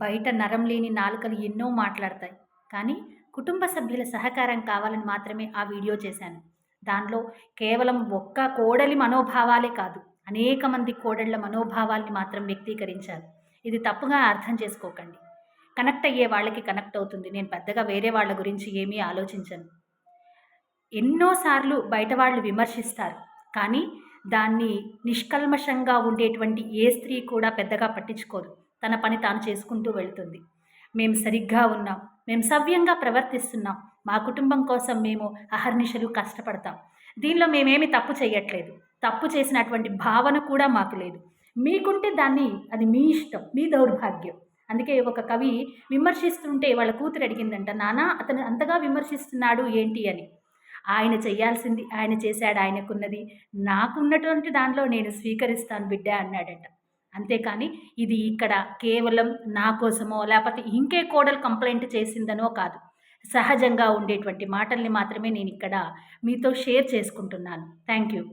బయట నరం లేని నాలుకలు ఎన్నో మాట్లాడతాయి. కానీ కుటుంబ సభ్యుల సహకారం కావాలని మాత్రమే ఆ వీడియో చేశాను. దానిలో కేవలం ఒక్క కోడలి మనోభావాలే కాదు, అనేక మంది కోడళ్ళ మనోభావాల్ని మాత్రం వ్యక్తీకరించాను. ఇది తప్పుగా అర్థం చేసుకోకండి. కనెక్ట్ అయ్యే వాళ్ళకి కనెక్ట్ అవుతుంది. నేను పెద్దగా వేరే వాళ్ళ గురించి ఏమీ ఆలోచించను. ఎన్నోసార్లు బయట వాళ్ళు విమర్శిస్తారు. కానీ దాన్ని నిష్కల్మషంగా ఉండేటువంటి ఏ స్త్రీ కూడా పెద్దగా పట్టించుకోదు. తన పని తాను చేసుకుంటూ వెళ్తుంది. మేము సరిగ్గా ఉన్నాం, మేము సవ్యంగా ప్రవర్తిస్తున్నాం, మా కుటుంబం కోసం మేము అహర్నిశలు కష్టపడతాం, దీనిలో మేమేమి తప్పు చేయట్లేదు, తప్పు చేసినటువంటి భావన కూడా మాకు లేదు. మీకుంటే దాన్ని అది మీ ఇష్టం, మీ దౌర్భాగ్యం. అందుకే ఒక కవి విమర్శిస్తుంటే వాళ్ళ కూతురు అడిగిందంట, నానా అతను అంతగా విమర్శిస్తున్నాడు ఏంటి అని. ఆయన చేయాల్సింది ఆయన చేశాడు, ఆయనకున్నది. నాకున్నటువంటి దానిలో నేను స్వీకరిస్తాను బిడ్డ అన్నాడట. అంతేకాని ఇది ఇక్కడ కేవలం నా కోసమో లేకపోతే ఇంకే కోడలు కంప్లైంట్ చేసిందనో కాదు. సహజంగా ఉండేటువంటి మాటల్ని మాత్రమే నేనిక్కడ మీతో షేర్ చేసుకుంటున్నాను. Thank you.